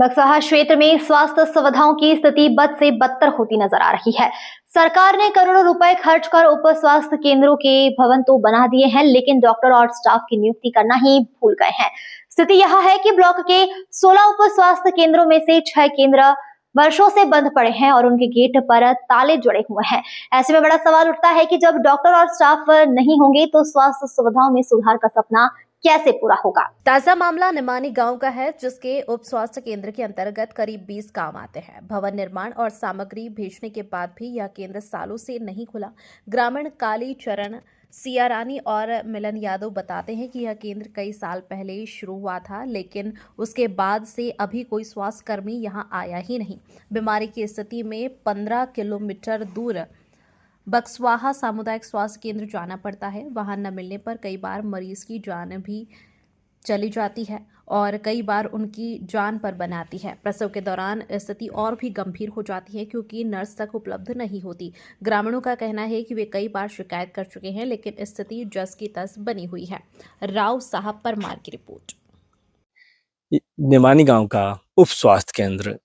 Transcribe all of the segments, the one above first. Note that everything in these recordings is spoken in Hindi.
बक्सहा क्षेत्र में स्वास्थ्य सुविधाओं की स्थिति बद से बदतर होती नजर आ रही है। सरकार ने करोड़ों रुपए खर्च कर उप स्वास्थ्य केंद्रों के भवन तो बना दिए हैं, लेकिन डॉक्टर और स्टाफ की नियुक्ति करना ही भूल गए हैं। स्थिति यह है कि ब्लॉक के 16 उप स्वास्थ्य केंद्रों में से 6 केंद्र वर्षों से बंद पड़े हैं और उनके गेट पर ताले जुड़े हुए हैं। ऐसे में बड़ा सवाल उठता है कि जब डॉक्टर और स्टाफ नहीं होंगे तो स्वास्थ्य सुविधाओं में सुधार का सपना कैसे पूरा होगा। ताजा मामला निमानी गांव का है, जिसके उप स्वास्थ्य केंद्र के अंतर्गत करीब 20 गांव आते हैं। भवन निर्माण और सामग्री भेजने के बाद भी यह केंद्र सालों से नहीं खुला। ग्रामीण काली चरण, सिया रानी और मिलन यादव बताते हैं कि यह केंद्र कई साल पहले शुरू हुआ था, लेकिन उसके बाद से अभी कोई स्वास्थ्य कर्मी यहां आया ही नहीं। बीमारी की स्थिति में 15 किलोमीटर दूर बक्सवाहा सामुदायिक स्वास्थ्य केंद्र जाना पड़ता है। वहां न मिलने पर कई बार मरीज की जान भी चली जाती है और कई बार उनकी जान पर बनाती है। प्रसव के दौरान स्थिति और भी गंभीर हो जाती है क्योंकि नर्स तक उपलब्ध नहीं होती। ग्रामीणों का कहना है कि वे कई बार शिकायत कर चुके हैं, लेकिन स्थिति जस की तस बनी हुई है। राव साहब परमार की रिपोर्ट। निमानी गांव का उप स्वास्थ्य केंद्र,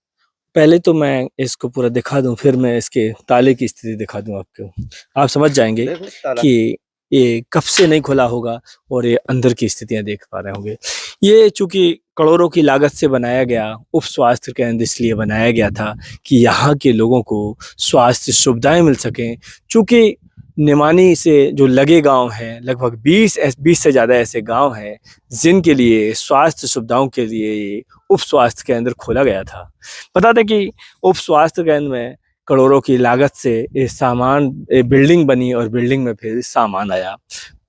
पहले तो मैं इसको पूरा दिखा दूं, फिर मैं इसके ताले की स्थिति दिखा दूं आपको। आप समझ जाएंगे कि ये कब से नहीं खुला होगा और ये अंदर की स्थितियां देख पा रहे होंगे। ये चूंकि करोड़ों की लागत से बनाया गया उप स्वास्थ्य केंद्र इसलिए बनाया गया था कि यहाँ के लोगों को स्वास्थ्य सुविधाएं मिल सकें। चूंकि निमानी से जो लगे गांव हैं, लगभग 20 से ज़्यादा ऐसे गांव हैं जिनके लिए स्वास्थ्य सुविधाओं के लिए ये उप स्वास्थ्य केंद्र खोला गया था। बता दें कि उप स्वास्थ्य केंद्र में करोड़ों की लागत से बिल्डिंग बनी और बिल्डिंग में फिर सामान आया।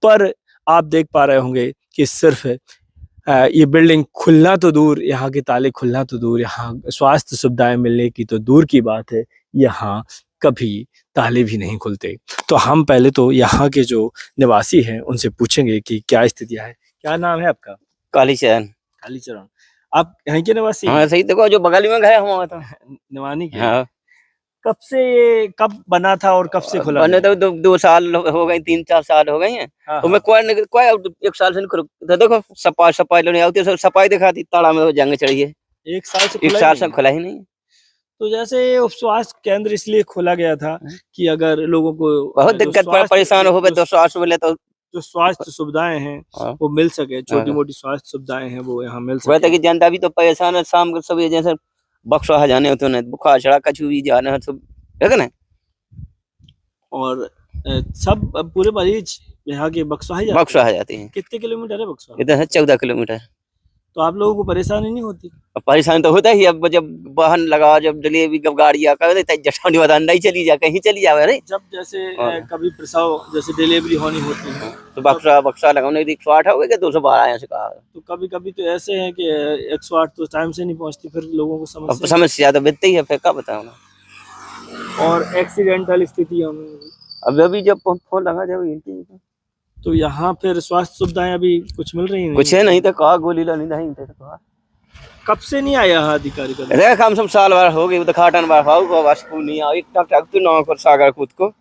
पर आप देख पा रहे होंगे कि सिर्फ ये बिल्डिंग खुलना तो दूर, यहाँ के ताले खुलना तो दूर, यहाँ स्वास्थ्य सुविधाएं मिलने की तो दूर की बात है, यहाँ कभी ताले भी नहीं खुलते। तो हम पहले तो यहाँ के जो निवासी हैं उनसे पूछेंगे कि क्या स्थितियाँ है। क्या नाम है आपका? कालीचरण। कालीचरण, आप यहाँ के निवासी? हाँ सही, देखो जो बगल में घर है हमारा तो निवानी के। हाँ। कब बना था और कब से खुला? बने तो 2 साल हो गए, 3-4 साल हो गए हैं। हाँ, तो मैं कोई 1 साल से नहीं खुला। तो देखो सफाई लेने आती है, सफाई दिखाती ताला में जंग चढ़ी है। 1 साल से 1 साल से खुला ही नहीं। तो जैसे उप स्वास्थ्य केंद्र इसलिए खोला गया था कि अगर लोगों को बहुत दिक्कत परेशान हो तो स्वास्थ्य मिले, तो जो स्वास्थ्य सुविधाएं हैं वो मिल सके, छोटी मोटी स्वास्थ्य सुविधाएं हैं वो यहाँ मिल सके। कि जनता भी तो परेशान है। शाम को सब जैसे बक्सवा जाने होते हैं, बुखार चढ़ा कछु भी जाना है सब, है ना। और सब पूरे मरीज यहाँ के बक्सवा जाते हैं। कितने किलोमीटर है बक्सवा? इधर है 14 किलोमीटर। तो आप लोगों को परेशानी नहीं होती? परेशानी तो होता ही। अब जब वाहन लगा, जब डिलीवरी गाड़ी आकर जटानी वाला नहीं चली जा, कहीं चली जावे रे। जब जैसे कभी प्रसव जैसे डिलीवरी होनी होती है तो बक्सा लगाने 108 हो गए कि 212 यहाँ से कहा। तो कभी तो ऐसे हैं कि 108 तो टाइम से नहीं पहुंचती, फिर लोगों को समस्या तो बिकती है, फिर क्या बताऊँ। और एक्सीडेंटल स्थिति अभी जब फोन लगा जब तो यहाँ फिर स्वास्थ्य सुविधाएं अभी कुछ मिल रही नहीं? कुछ है नहीं तो कहा गोली ला नहीं तो कहा। कब से नहीं आया अधिकारी का? देख हम सब साल भर हो गए उद्घाटन बार को बस को नहीं आओ। एक टक तो ना कर सागर खुद को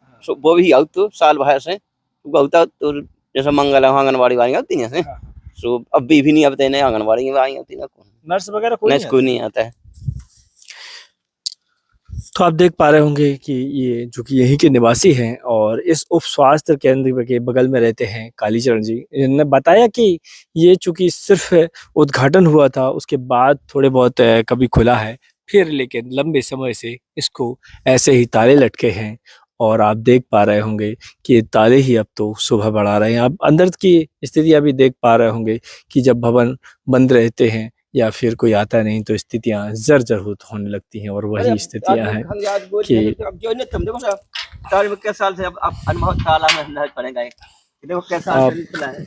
वो भी आओ तो साल भर से गौता तो जैसे मंगल आंगनबाड़ी वाली आती है सो अब भी नहीं आते नहीं, आंगनबाड़ी में आई होती ना, नर्स वगैरह कोई नहीं आता है। तो आप देख पा रहे होंगे कि ये जो कि यहीं के निवासी हैं और इस उप स्वास्थ्य केंद्र के बगल में रहते हैं कालीचरण जी। इन्होंने बताया कि ये चूंकि सिर्फ उद्घाटन हुआ था, उसके बाद थोड़े बहुत कभी खुला है, फिर लेकिन लंबे समय से इसको ऐसे ही ताले लटके हैं। और आप देख पा रहे होंगे कि ये ताले ही अब तो शोभा बढ़ा रहे हैं। आप अंदर की स्थिति अभी देख पा रहे होंगे कि जब भवन बंद रहते हैं या फिर कोई आता नहीं तो स्थितियां जर्जर होने लगती हैं। और वही स्थितियां हैं कि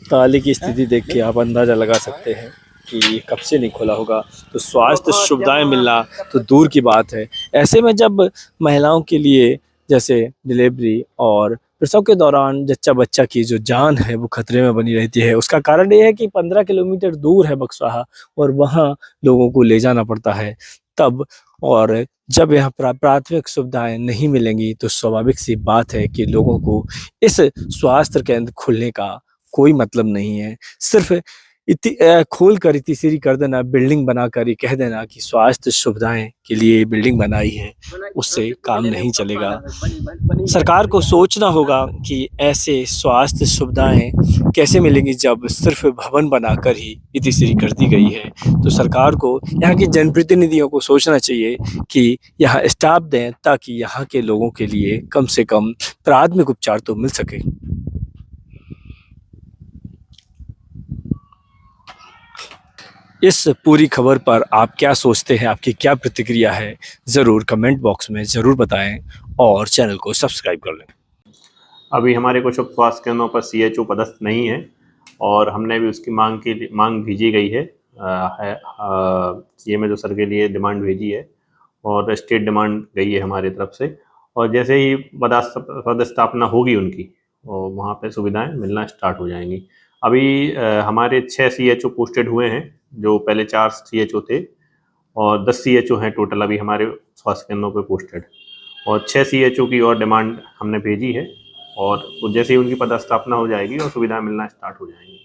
ताले की स्थिति देख के आप अंदाजा लगा सकते हैं कि कब से नहीं खुला होगा। तो स्वास्थ्य सुविधाएं मिलना तो दूर की बात है। ऐसे में जब महिलाओं के लिए जैसे डिलीवरी और प्रसव के दौरान जच्चा बच्चा की जो जान है वो खतरे में बनी रहती है, उसका कारण ये है कि 15 किलोमीटर दूर है बक्सवाहा और वहाँ लोगों को ले जाना पड़ता है तब। और जब यहाँ प्राथमिक सुविधाएं नहीं मिलेंगी तो स्वाभाविक सी बात है कि लोगों को इस स्वास्थ्य केंद्र खुलने का कोई मतलब नहीं है। सिर्फ खोल कर इतनी सीरी कर देना, बिल्डिंग बनाकर ये कह देना कि स्वास्थ्य सुविधाएं के लिए बिल्डिंग बनाई है, उससे काम नहीं चलेगा। सरकार को सोचना होगा कि ऐसे स्वास्थ्य सुविधाएं कैसे मिलेंगी जब सिर्फ भवन बनाकर ही इतनी सीरी कर दी गई है। तो सरकार को यहाँ के जनप्रतिनिधियों को सोचना चाहिए कि यहाँ स्टाफ दें ताकि यहाँ के लोगों के लिए कम से कम प्राथमिक उपचार तो मिल सके। इस पूरी खबर पर आप क्या सोचते हैं, आपकी क्या प्रतिक्रिया है, ज़रूर कमेंट बॉक्स में ज़रूर बताएं और चैनल को सब्सक्राइब कर लें। अभी हमारे कुछ उप स्वास्थ्य केंद्रों पर CHO पदस्थ नहीं है और हमने भी उसकी मांग भेजी गई है CM सर के लिए डिमांड भेजी है और स्टेट डिमांड गई है हमारी तरफ से। और जैसे ही पदस्थापना होगी उनकी और वहाँ पे सुविधाएं मिलना स्टार्ट हो जाएंगी। अभी हमारे 6 CHO पोस्टेड हुए हैं, जो पहले 4 CHO थे और 10 CHO हैं टोटल अभी हमारे स्वास्थ्य केंद्रों पे पोस्टेड, और 6 CHO की और डिमांड हमने भेजी है और जैसे ही उनकी पदस्थापना हो जाएगी और सुविधाएं मिलना स्टार्ट हो जाएंगी।